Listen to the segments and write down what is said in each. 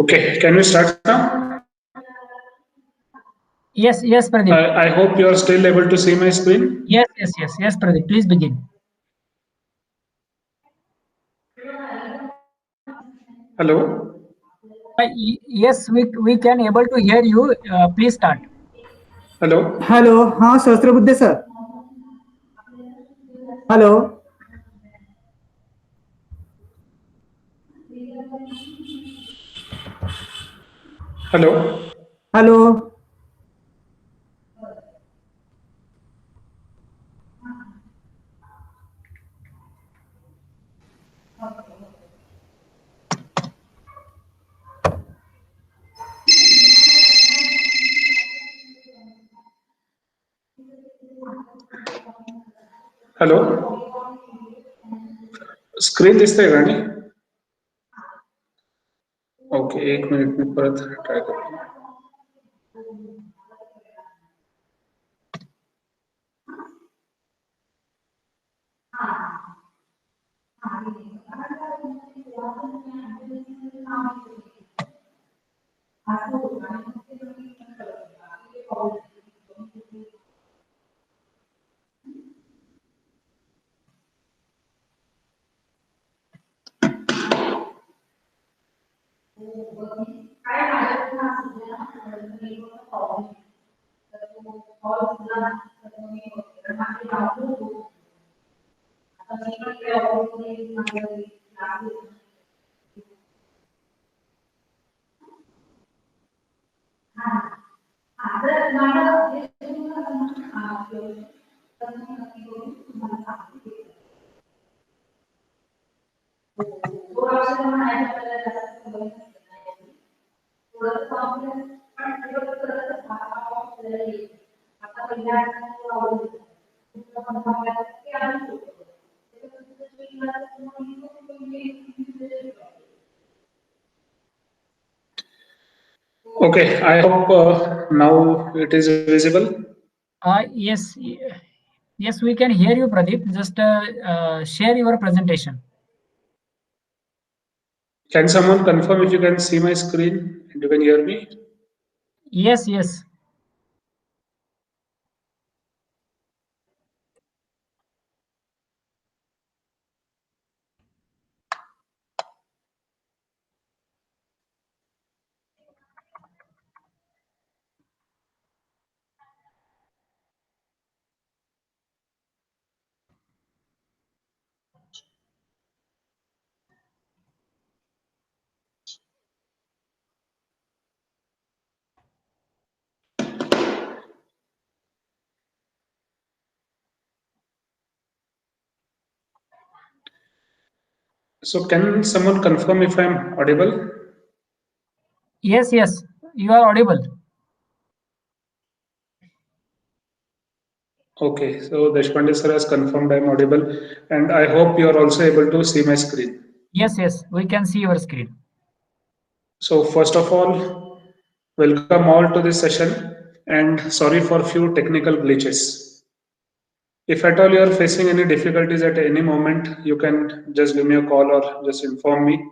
Okay, can we start now? Yes, Pradeep. I hope you are still able to see my screen. Yes, Pradeep. Please begin. Hello. Yes, we can able to hear you. Please start. Hello. Hello हाँ Sahasrabuddhe sir hello Hello. Hello hello. Screen दिसतंय का आणि okay 1 minute मी परत try करतो. Okay, I hope now it is visible. Yes, yes, we can hear you, Pradeep. Just share your presentation. Can someone confirm if you can see my screen and you can hear me? Yes. So can someone confirm if I'm audible? Yes, you are audible. Okay, so Deshpande sir has confirmed I'm audible, and I hope you are also able to see my screen. Yes, we can see your screen. So first of all, welcome all to this session, and sorry for few technical glitches. If at all you are facing any difficulties at any moment, you can just give me a call or just inform me.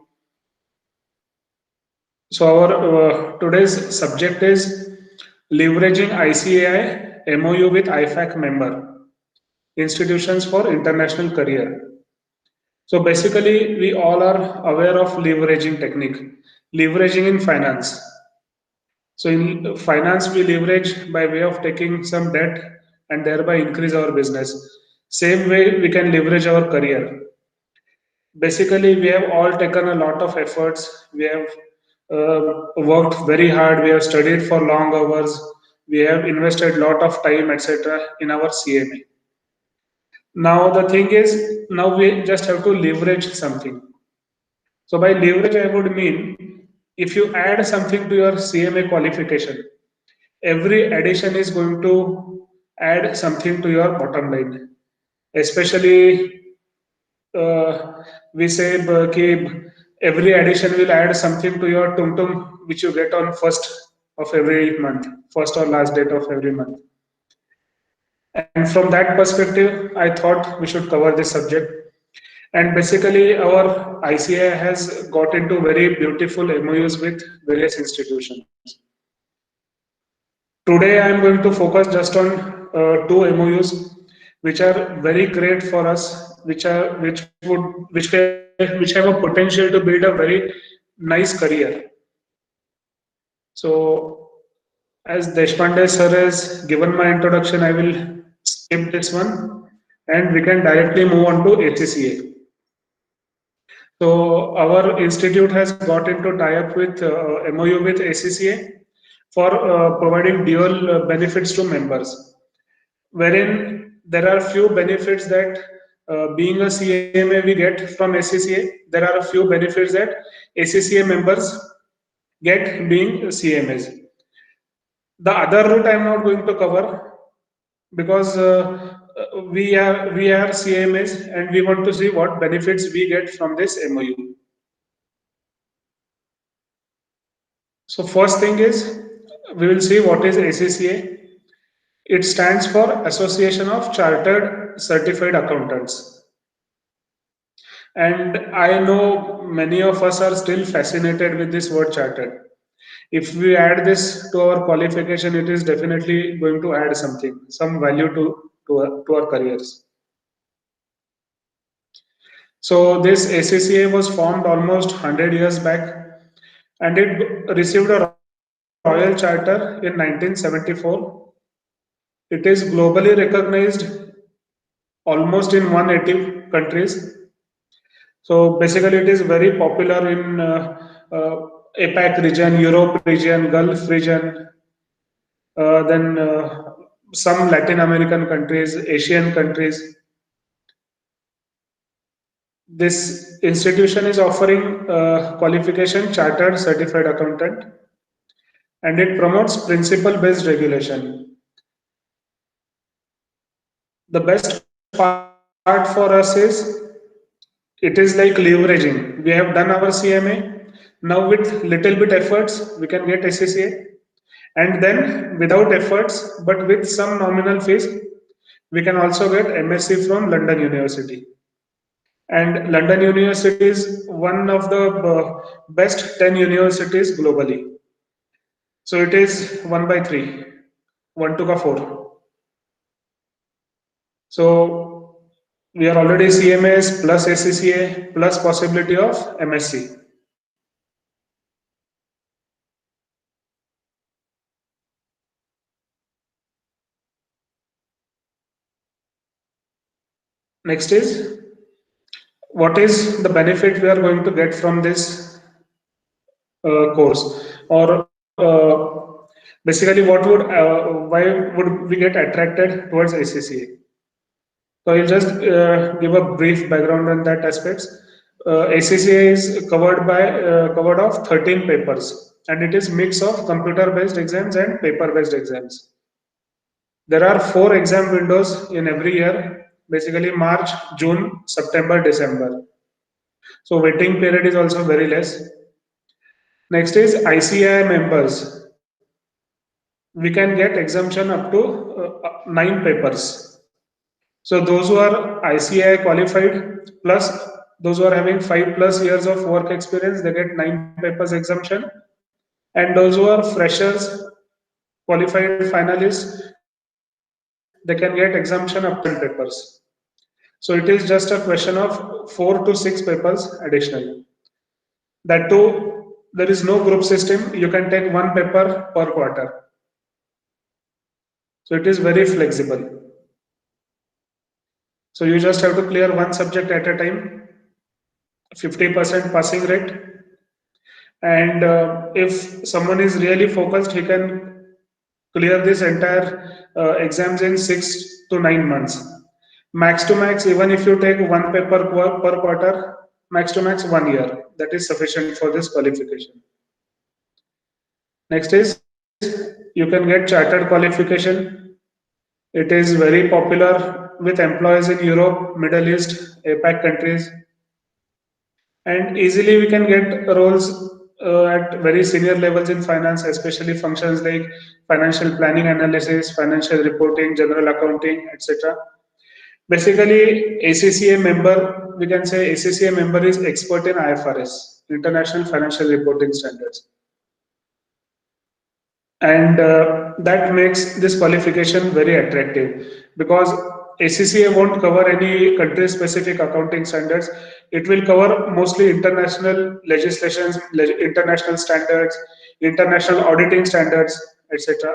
So our today's subject is leveraging ICAI MOU with IFAC member institutions for international career. So basically, we all are aware of leveraging technique, leveraging in finance. So in finance, we leverage by way of taking some debt and thereby increase our business. Same way, we can leverage our career. Basically, we have all taken a lot of efforts. We have worked very hard. We have studied for long hours. We have invested a lot of time, etc., in our CMA. Now the thing is, now we just have to leverage something. So by leverage, I would mean if you add something to your CMA qualification, every addition is going to add something to your bottom line. Especially we say every addition will add something to your tum which you get on first of every month, first or last date of every month. And from that perspective, I thought we should cover this subject. And basically, our ICAI has got into very beautiful MOUs with various institutions. Today, I am going to focus just on two MOUs, which are very great for us, which have a potential to build a very nice career. So, as Deshpande sir has given my introduction, I will skip this one, and we can directly move on to ACCA. So our institute has got into tie-up with MOU with ACCA for providing dual benefits to members, wherein there are few benefits that being a CMA we get from ACCA. There are a few benefits that ACCA members get being CMAs. The other route I am not going to cover because we are CMAs and we want to see what benefits we get from this MOU. So first thing is, we will see what is ACCA. It stands for Association of Chartered Certified Accountants. And I know many of us are still fascinated with this word chartered. If we add this to our qualification, it is definitely going to add something, some value to our careers. So this ACCA was formed almost 100 years back, and it received a Royal Charter in 1974. It is globally recognized almost in 180 countries. So basically, it is very popular in APAC region, Europe region, Gulf region, then some Latin American countries, Asian countries. This institution is offering qualification Chartered Certified Accountant, and it promotes principle-based regulation. The best part for us is it is like leveraging. We have done our CMA. Now with little bit efforts, we can get ACCA. And then without efforts, but with some nominal fees, we can also get MSc from London University. And London University is one of the best 10 universities globally. So it is 1 by 3, 1 to the 4. So we are already CMAs plus ACCA plus possibility of MSc. Next is, what is the benefit we are going to get from this course, or basically why would we get attracted towards ACCA? So I'll just give a brief background on that aspects. ACCA is covered of 13 papers, and it is mix of computer-based exams and paper-based exams. There are 4 exam windows in every year, basically March, June, September, December. So waiting period is also very less. Next is ICAI members. We can get exemption up to 9 papers. So those who are ICAI qualified plus those who are having 5+ years of work experience, they get 9 papers exemption. And those who are freshers, qualified finalists, they can get exemption up to 10 papers. So it is just a question of 4 to 6 papers additional. That too, there is no group system. You can take 1 paper per quarter. So it is very flexible. So you just have to clear 1 subject at a time, 50% passing rate. And if someone is really focused, he can clear this entire exams in 6 to 9 months. Max to max, even if you take 1 paper per quarter, max to max 1 year. That is sufficient for this qualification. Next is, you can get chartered qualification. It is very popular with employees in Europe, Middle East, APAC countries, and easily we can get roles at very senior levels in finance, especially functions like financial planning analysis, financial reporting, general accounting, etc. Basically, ACCA member, we can say ACCA member is expert in IFRS, International Financial Reporting Standards. And that makes this qualification very attractive because ACCA won't cover any country specific accounting standards. It will cover mostly international legislations, international standards, international auditing standards, etc.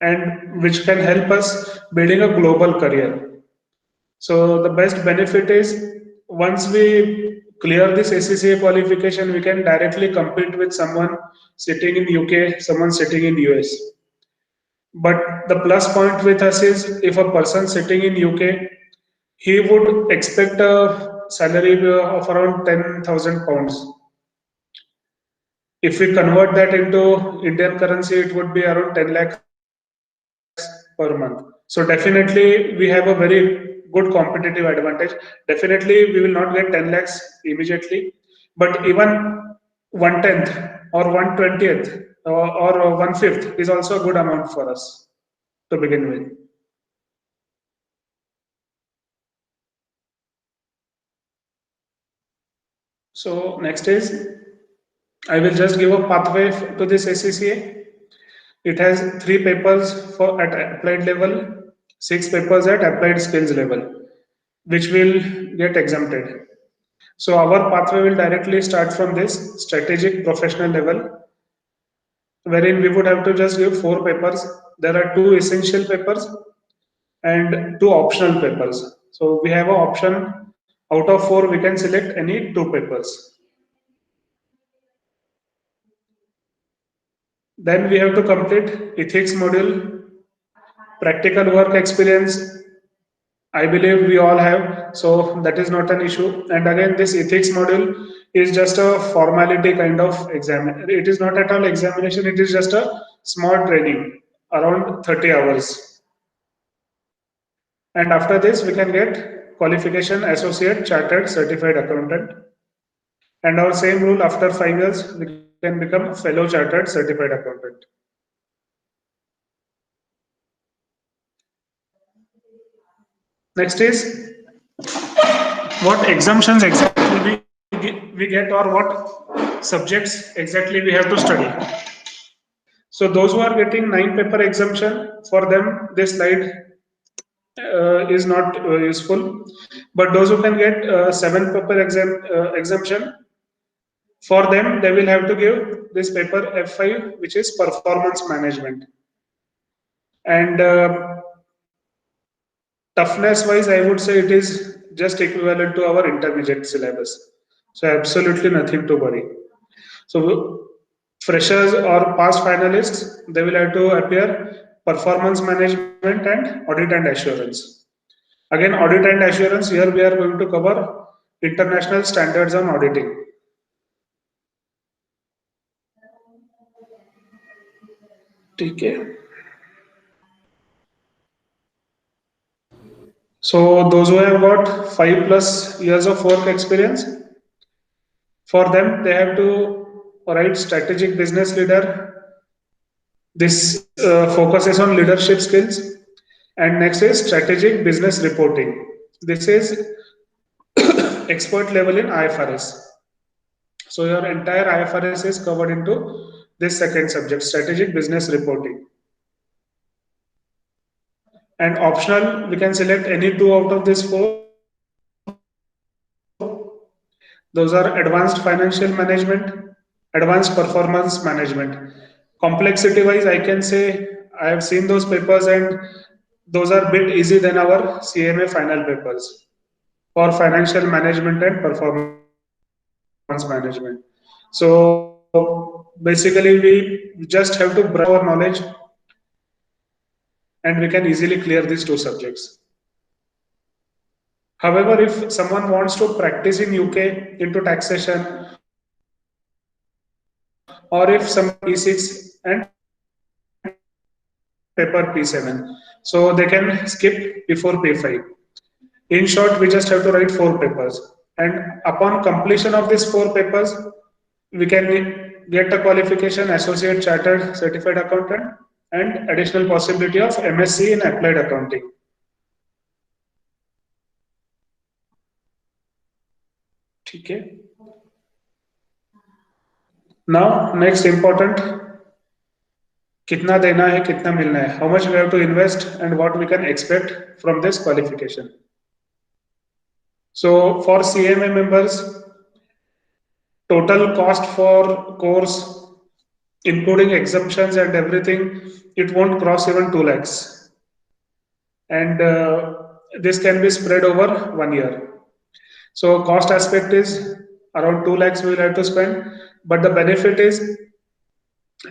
And which can help us building a global career. So the best benefit is once we clear this ACCA qualification, we can directly compete with someone sitting in UK, someone sitting in US. But the plus point with us is if a person sitting in UK, he would expect a salary of around 10,000 pounds. If we convert that into Indian currency, it would be around 10 lakhs per month. So definitely we have a very good competitive advantage. Definitely we will not get 10 lakhs immediately, but even 1/10 or 1/20th or 1/5 is also a good amount for us to begin with. So next is, I will just give a pathway to this ACCA. It has 3 papers for at applied level, 6 papers at applied skills level, which will get exempted. So our pathway will directly start from this strategic professional level, wherein we would have to just give 4 papers. There are 2 essential papers and 2 optional papers. So we have an option out of 4, we can select any 2 papers. Then we have to complete ethics module, practical work experience. I believe we all have, so that is not an issue. And again, this ethics module is just a formality kind of exam. It is not at all examination, it is just a small training, around 30 hours. And after this, we can get qualification associate chartered certified accountant. And our same rule, after 5 years, we can become fellow chartered certified accountant. Next is what exemptions exactly we get or what subjects exactly we have to study. So those who are getting 9 paper exemption, for them this slide is not useful. But those who can get 7 paper exemption, for them they will have to give this paper F5, which is performance management. And toughness wise, I would say it is just equivalent to our intermediate syllabus. So absolutely nothing to worry. So freshers or past finalists, they will have to appear performance management and audit and assurance. Again, audit and assurance, here we are going to cover international standards on auditing. Okay. So those who have got 5+ years of work experience, for them they have to write strategic business leader. This focuses on leadership skills. And next is strategic business reporting. This is expert level in IFRS. So your entire IFRS is covered into this second subject, strategic business reporting. And optional, we can select any 2 out of these 4. Those are advanced financial management, advanced performance management. Complexity wise, I can say I have seen those papers and those are a bit easy than our CMA final papers for financial management and performance management. So basically we just have to brush our knowledge and we can easily clear these 2 subjects. However, if someone wants to practice in UK into taxation, or if some P6 and paper P7, so they can skip before P5. In short, we just have to write 4 papers, and upon completion of these 4 papers, we can get a qualification associate chartered certified accountant and additional possibility of MSc in applied accounting. Okay. Now, next important, कितना देना है, कितना मिलना है, how much we have to invest and what we can expect from this qualification. So for CMA members, total cost for course, including exemptions and everything, it won't cross even 2 lakhs. And this can be spread over 1 year. So cost aspect is around 2 lakhs we will have to spend, but the benefit is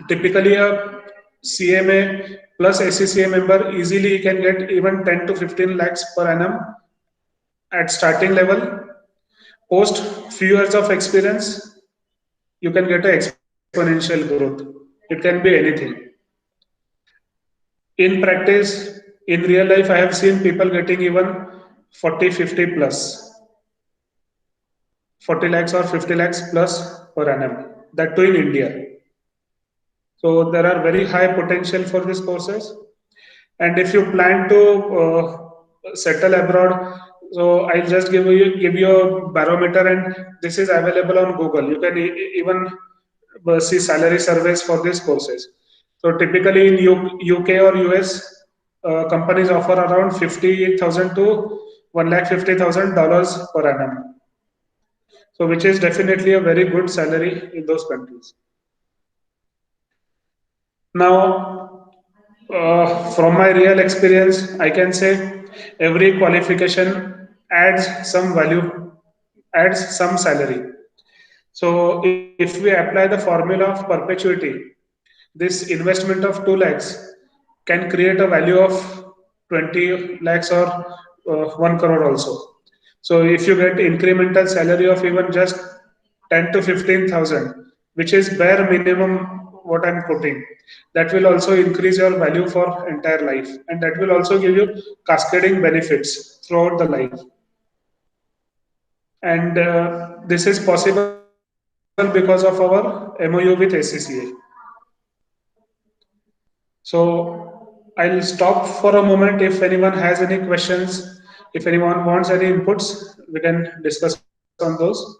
typically a CMA plus ACCA member easily can get even 10 to 15 lakhs per annum at starting level. Post few years of experience, you can get an exponential growth. It can be anything. In practice, in real life, I have seen people getting even 40, 50 plus, 40 lakhs or 50 lakhs plus per annum, that too in India. So there are very high potential for these courses. And if you plan to settle abroad, so I'll just give you a barometer, and this is available on Google. You can even see salary surveys for these courses. So typically in UK or US, companies offer around 50,000 to $150,000 per annum. So which is definitely a very good salary in those countries. Now, from my real experience, I can say every qualification adds some value, adds some salary. So if we apply the formula of perpetuity, this investment of 2 lakhs can create a value of 20 lakhs or 1 crore also. So if you get incremental salary of even just 10 to 15,000, which is bare minimum what I'm putting, that will also increase your value for entire life, and that will also give you cascading benefits throughout the life. And this is possible because of our MOU with ACCA. So I'll stop for a moment. If anyone has any questions, if anyone wants any inputs, we can discuss on those.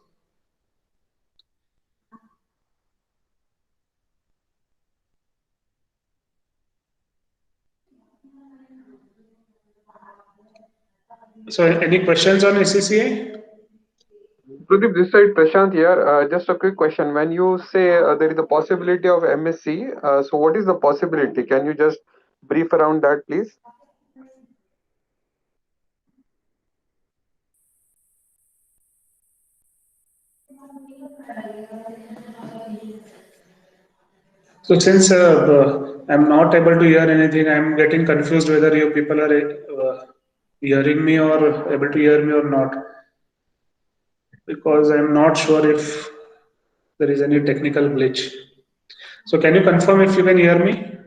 So any questions on ACCA? Pradeep, this side Prashant here. Just a quick question. When you say there is a possibility of MSc, so what is the possibility? Can you just brief around that, please? So since I'm not able to hear anything, I'm getting confused whether you people are hearing me or able to hear me or not, because I'm not sure if there is any technical glitch. So can you confirm if you can hear me?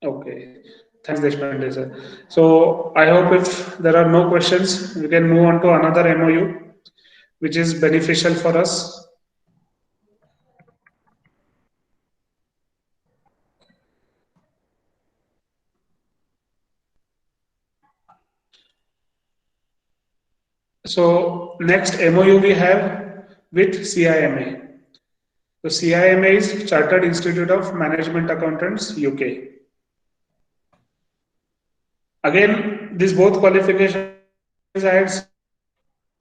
Okay. Thanks, Deshpande sir. So I hope if there are no questions, we can move on to another MOU, which is beneficial for us. So next MOU we have with CIMA. So CIMA is Chartered Institute of Management Accountants, UK. Again, these both qualifications I had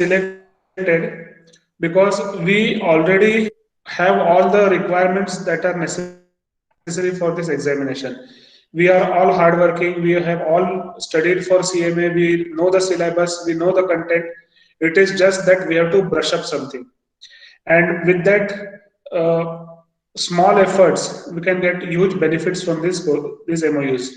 selected because we already have all the requirements that are necessary for this examination. We are all hardworking. We have all studied for CMA. We know the syllabus. We know the content. It is just that we have to brush up something. And with that small efforts, we can get huge benefits from these MOUs.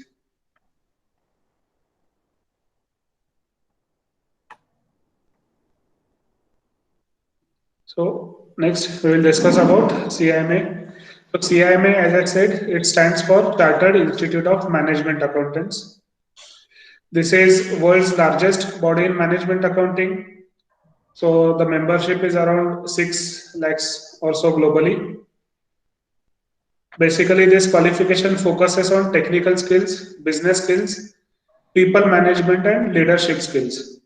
So next we will discuss about CIMA. So CIMA, as I said, it stands for Chartered Institute of Management Accountants. This is world's largest body in management accounting. So the membership is around 6 lakhs or so globally. Basically, this qualification focuses on technical skills, business skills, people management, and leadership skills.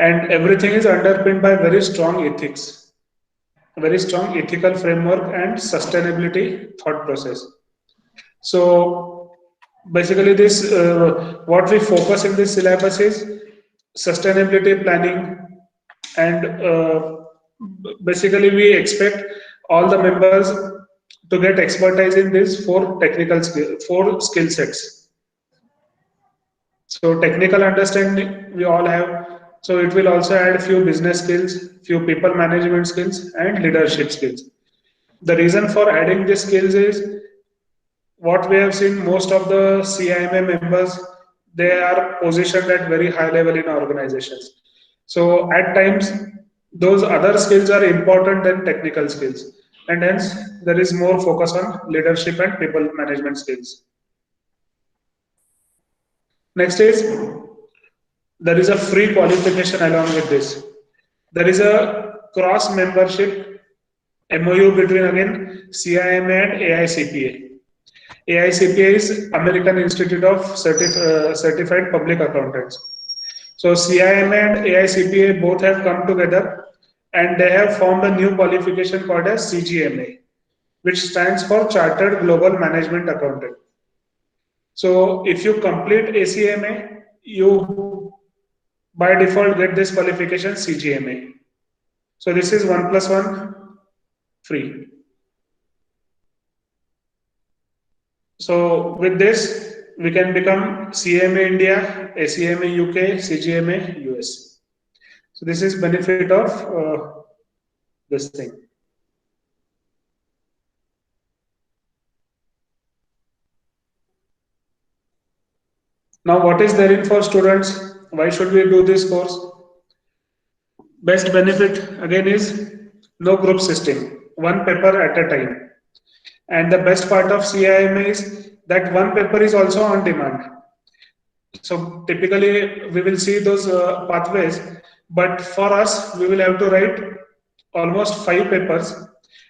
And everything is underpinned by very strong ethics, very strong ethical framework, and sustainability thought process. So basically, this what we focus in this syllabus is sustainability planning, and basically we expect all the members to get expertise in these four skill sets. So technical understanding we all have. So it will also add few business skills, few people management skills, and leadership skills. The reason for adding these skills is what we have seen, most of the CIMA members, they are positioned at very high level in organizations. So at times, those other skills are important than technical skills, and hence there is more focus on leadership and people management skills. Next is, there is a free qualification along with this. There is a cross membership MOU between again CIMA and AICPA. AICPA is American Institute of Certified Public Accountants. So CIMA and AICPA both have come together and they have formed a new qualification called as CGMA, which stands for Chartered Global Management Accountant. So if you complete ACMA, you by default get this qualification CGMA. So this is 1+1 free. So with this, we can become CMA India, ACMA UK, CGMA US. So this is benefit of this thing. Now, what is therein for students? Why should we do this course? Best benefit again is no group system, one paper at a time. And the best part of CIMA is that one paper is also on demand. So typically we will see those pathways, but for us, we will have to write almost 5 papers.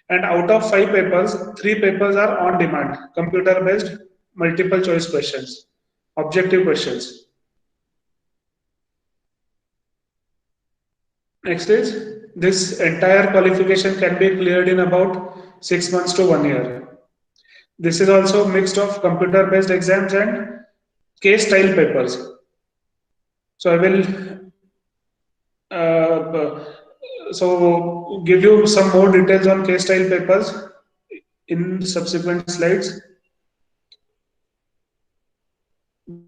And out of 5 papers, 3 papers are on demand, computer-based multiple choice questions, objective questions. Next is, this entire qualification can be cleared in about 6 months to 1 year. This is also mixed of computer-based exams and case-style papers. So I will give you some more details on case-style papers in subsequent slides.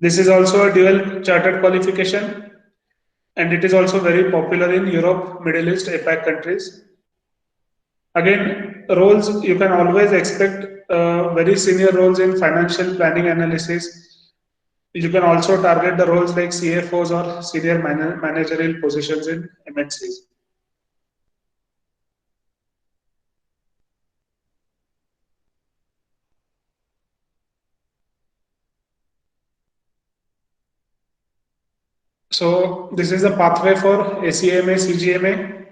This is also a dual chartered qualification, and it is also very popular in Europe, Middle East, APAC countries. Again, roles, you can always expect very senior roles in financial planning analysis. You can also target the roles like CFOs or senior managerial positions in MNCs. So this is the pathway for ACMA, CGMA.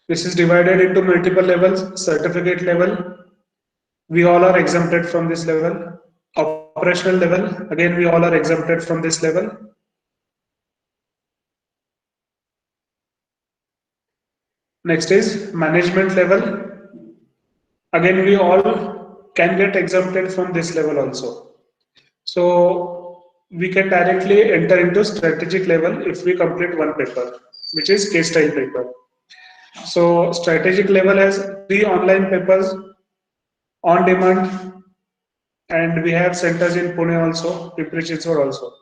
This is divided into multiple levels. Certificate level, we all are exempted from this level. Operational level, again, we all are exempted from this level. Next is management level. Again, we all can get exempted from this level also. So we can directly enter into strategic level if we complete one paper, which is case style paper. So strategic level has 3 online papers on demand, and we have centers in Pune also, Pimpri-Chinchwad also.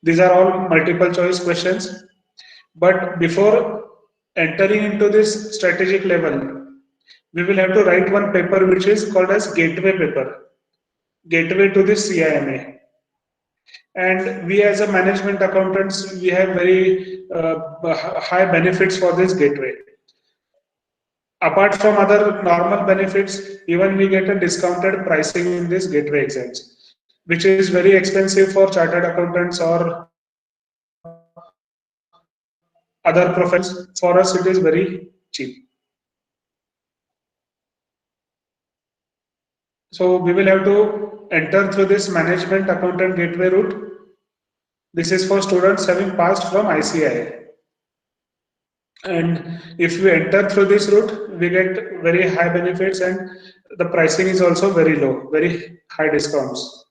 These are all multiple choice questions. But before entering into this strategic level, we will have to write one paper which is called as gateway paper, gateway to this CIMA. And we as a management accountants, we have very high benefits for this gateway. apart from other normal benefits, even we get a discounted pricing in this gateway exams, which is very expensive for chartered accountants or other professions. For us, it is very cheap. So we will have to enter through this management accountant gateway route. This is for students having passed from ICAI. And if we enter through this route, we get very high benefits, and the pricing is also very low, very high discounts.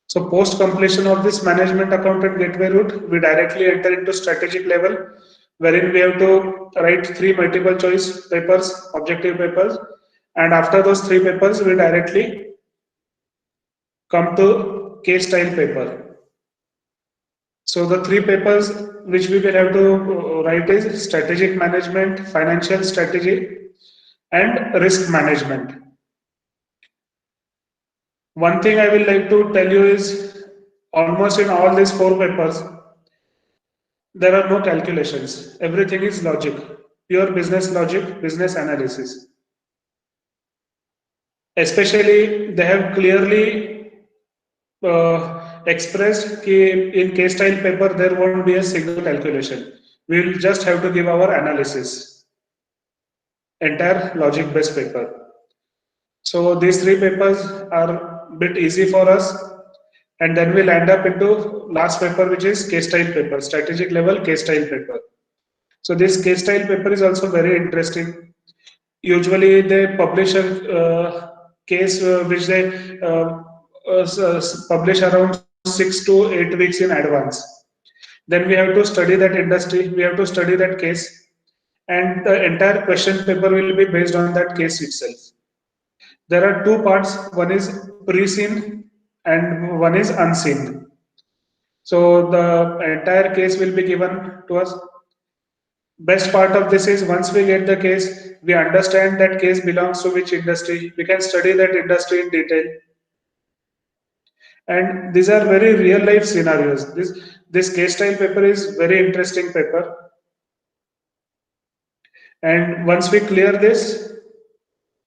So post completion of this management accountant gateway route, we directly enter into strategic level, wherein we have to write 3 multiple choice papers, objective papers, and after those 3 papers, we directly come to case style paper. So the 3 papers which we will have to write is strategic management, financial strategy, and risk management. One thing I will like to tell you is almost in all these 4 papers, there are no calculations. Everything is logic, pure business logic, business analysis. Especially, they have clearly expressed that in case style paper there won't be a single calculation. We will just have to give our analysis. Entire logic based paper. So these 3 papers are a bit easy for us, and then we'll end up into last paper, which is case style paper, strategic level case style paper. So this case style paper is also very interesting. Usually they publish a case which they publish around 6 to 8 weeks in advance. Then we have to study that industry, we have to study that case, and the entire question paper will be based on that case itself. There are 2 parts, one is pre-seen and one is unseen. So the entire case will be given to us. Best part of this is once we get the case, we understand that case belongs to which industry, we can study that industry in detail. And these are very real life scenarios. This case style paper is very interesting paper. And once we clear this,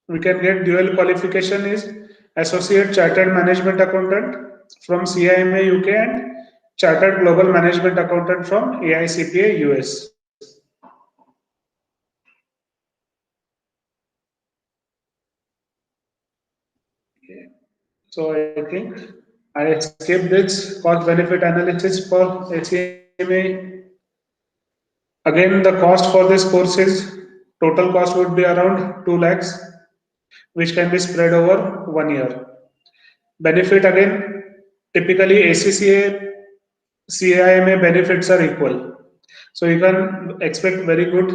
we can get dual qualification is Associate Chartered Management Accountant from CIMA UK and Chartered Global Management Accountant from AICPA US. Okay. So I think I skipped this cost benefit analysis for ACMA. Again, the cost for this course is total cost would be around 2 lakhs, which can be spread over 1 year. Benefit again, typically ACCA, CIMA benefits are equal. So you can expect very good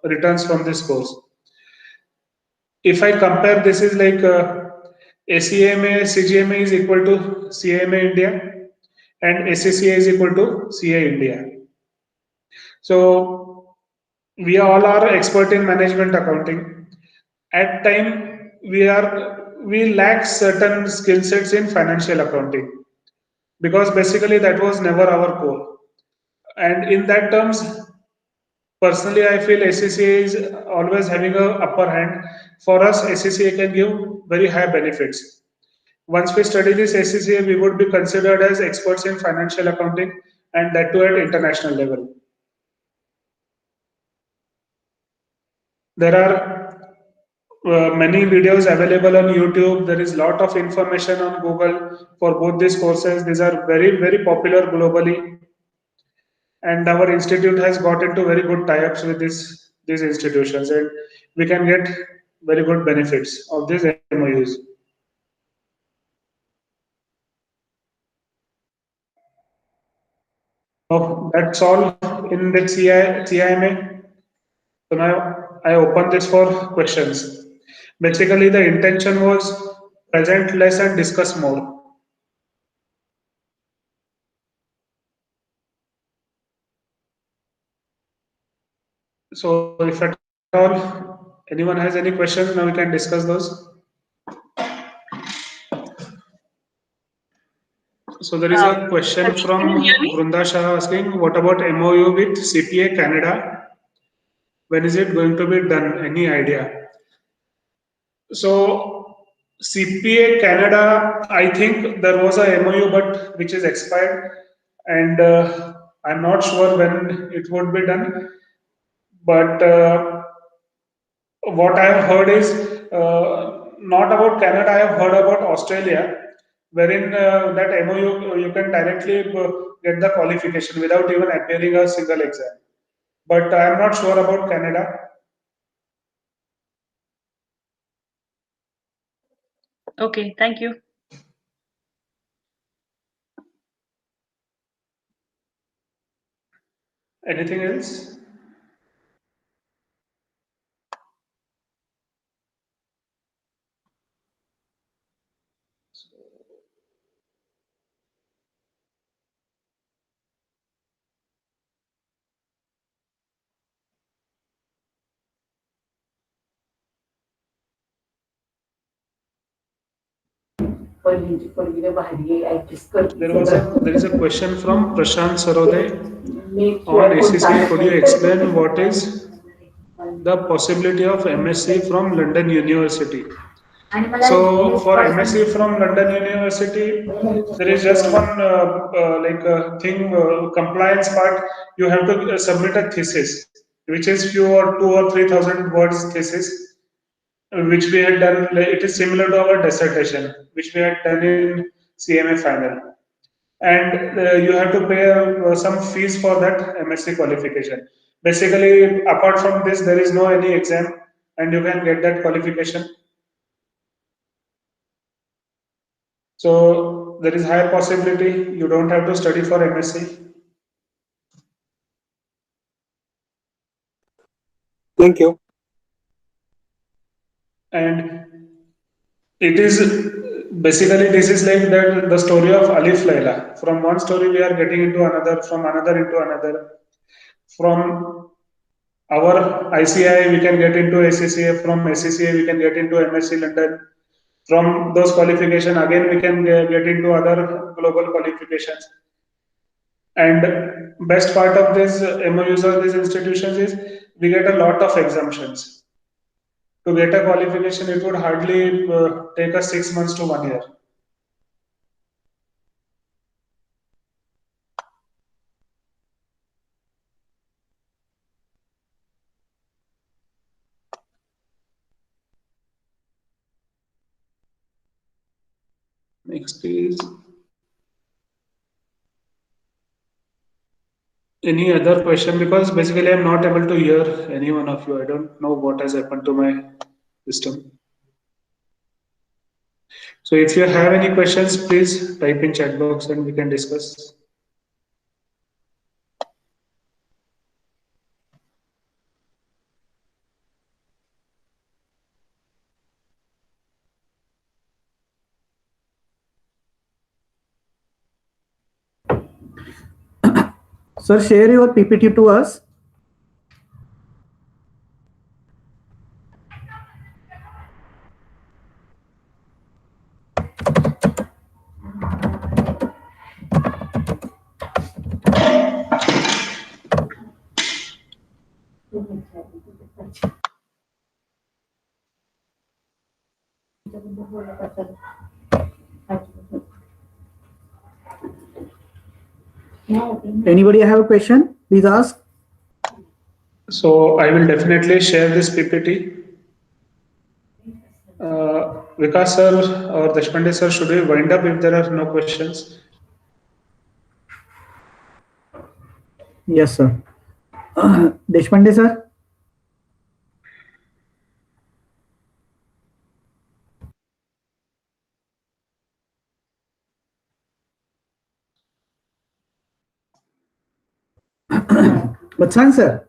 returns from this course. If I compare, this is like ACMA, CGMA is equal to CIMA India and ACCA is equal to CA India. So we all are expert in management accounting. At time we lack certain skill sets in financial accounting, because basically that was never our core. And in that terms, personally, I feel ACCA is always having a upper hand. For us, ACCA can give very high benefits. Once we study this ACCA, we would be considered as experts in financial accounting, and that too at international level. There are many videos available on YouTube. There is a lot of information on Google for both these courses. These are very, very popular globally. And our institute has got into very good tie-ups with these institutions, and we can get very good benefits of these MOUs. So that's all in the CIMA. So now I open this for questions. Basically, the intention was present less and discuss more. So if at all anyone has any questions, now we can discuss those. So there is a question from Vrunda Shah asking, what about MOU with CPA Canada? When is it going to be done? Any idea? So CPA Canada, I think there was a MOU, but which is expired, and I'm not sure when it would be done. But what I have heard is not about Canada. I have heard about Australia, wherein that MOU you can directly get the qualification without even appearing a single exam. But I am not sure about Canada. Okay, thank you. Anything else? There is a question from Prashant Sarode on ACCA. Could you explain what is the possibility of MSc from London University? So for MSc from London University, there is just one thing, compliance part. You have to submit a thesis, which is few or 2 or 3,000 words thesis, which we had done. It is similar to our dissertation, which we had done in CMA final, and you have to pay some fees for that MSc qualification. Basically, apart from this, there is no any exam, and you can get that qualification. So there is higher possibility you don't have to study for MSc. Thank you. And it is basically, this is like that the story of Alif Laila. From one story we are getting into another, from another into another. From our ICI we can get into ACCA, from ACCA we can get into MSc London. From those qualification again we can get into other global qualifications. And best part of this MOUs or these institutions is we get a lot of exemptions. To get a qualification, it would hardly take us 6 months to 1 year. Next is any other question, because basically I'm not able to hear any one of you. I don't know what has happened to my system. So if you have any questions, please type in chat box and we can discuss. Sir, share your PPT to us. Anybody have a question? Please ask. So I will definitely share this PPT. Vikas sir or Deshpande sir, should we wind up if there are no questions? Yes, sir. Deshpande, sir. Bachchan, sir.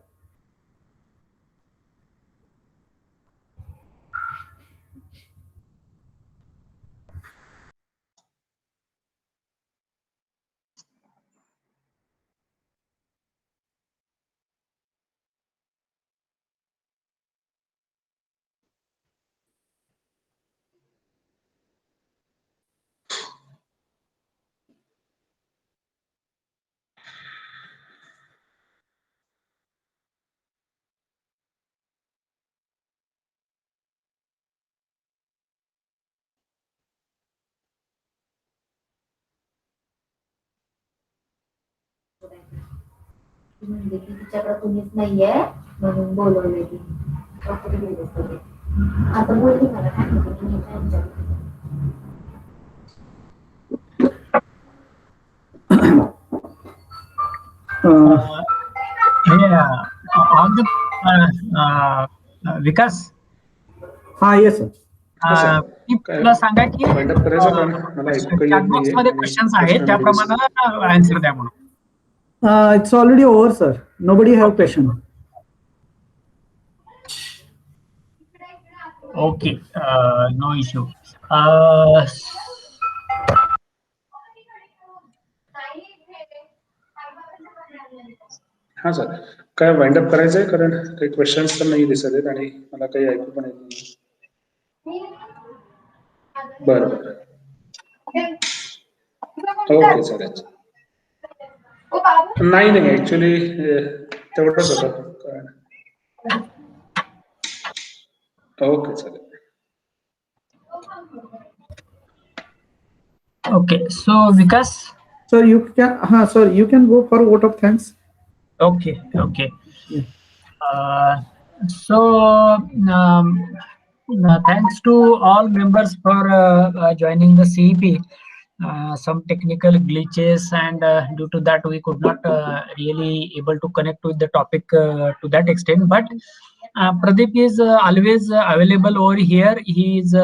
ती म्हणली की तिच्याकडे कुणीच नाहीये म्हणून बोलवले ती doctor गेले सगळे. आता बोलली मला काय माहिती मी काय विचारलं. On the Vikas, हाँ yes sir. हो सर. तुला सांगा की वाइंड अप करायचं कारण मला ऐकू काही येत chat box नाहीये मध्ये आणि क्वेश्चन्स आहेत प्रश्न त्याप्रमाणे आन्सर द्या म्हणून. It's already over sir. Nobody have question. Okay, no issue. हा सर, काय वाइंड अप करायचंय कारण काही क्वेश्चन्स तर नाही दिसत आहेत आणि मला काही ऐकू पण येत नाही. बरं बरं. ओके चालेल. नाही नाही ऍक्च्युली तेवढंच होतं. ओके चालेल. Okay, so Vikas. Sir, you can, sir, you can go for vote of thanks. Okay, okay. Yeah. So thanks to all members for joining the CEP. Some technical glitches and due to that we could not really able to connect with the topic to that extent. But Pradeep is always available over here. He is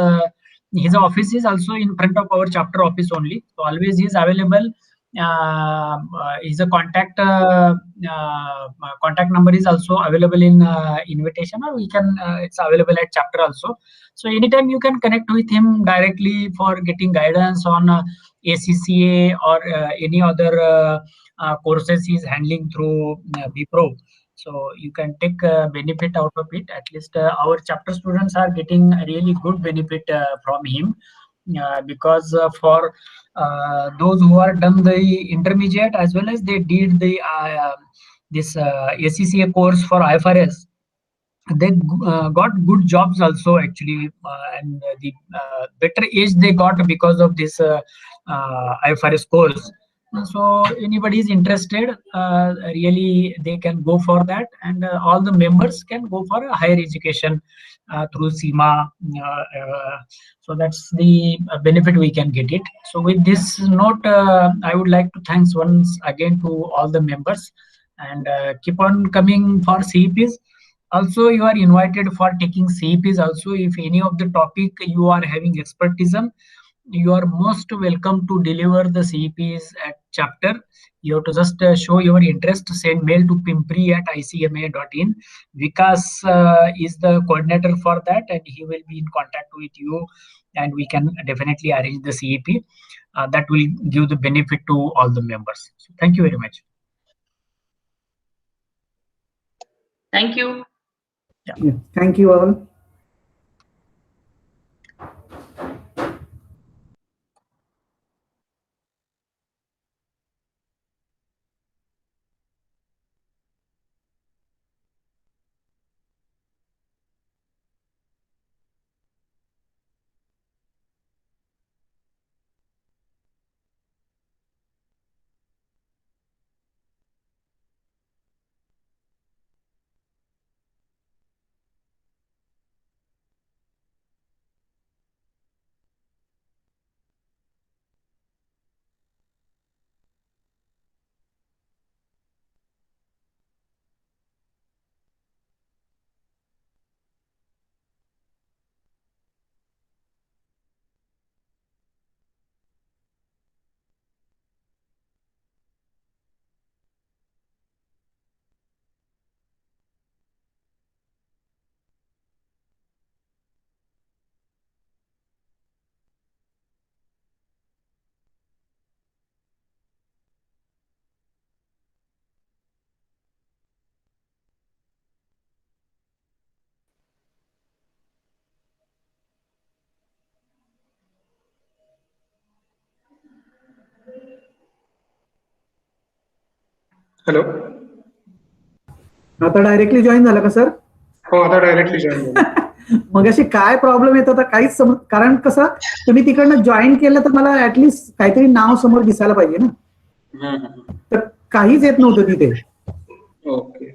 his office is also in front of our chapter office only. So always he is available. His contact contact number is also available in invitation, or we can it's available at chapter also. So anytime you can connect with him directly for getting guidance on ACCA or any other courses he's handling through BPro. So you can take benefit out of it. At least our chapter students are getting really good benefit from him because for those who are done the intermediate as well as they did the this ACCA course for IFRS, they got good jobs also actually, and the better age they got because of this IFRS course. So anybody is interested, really they can go for that, and all the members can go for a higher education through SEMA. So that's the benefit we can get it. So with this note, I would like to thanks once again to all the members, and keep on coming for CEPs. Also, you are invited for taking CEPs also. If any of the topic you are having expertise, you are most welcome to deliver the CEPs at chapter. You have to just show your interest, send mail to pimpri@icma.in. Vikas is the coordinator for that, and he will be in contact with you, and we can definitely arrange the CEP. That will give the benefit to all the members. So thank you very much. Thank you. Yeah. Thank you all. Hello. आता directly join झाला का sir? हो, आता directly join झालं. मग अशी काय problem येत होता काहीच समज, कारण कसं तुम्ही तिकडनं जॉईन केलं तर मला ऍटलिस्ट काहीतरी नाव समोर दिसायला पाहिजे ना, तर काहीच येत नव्हतं तिथे. Okay.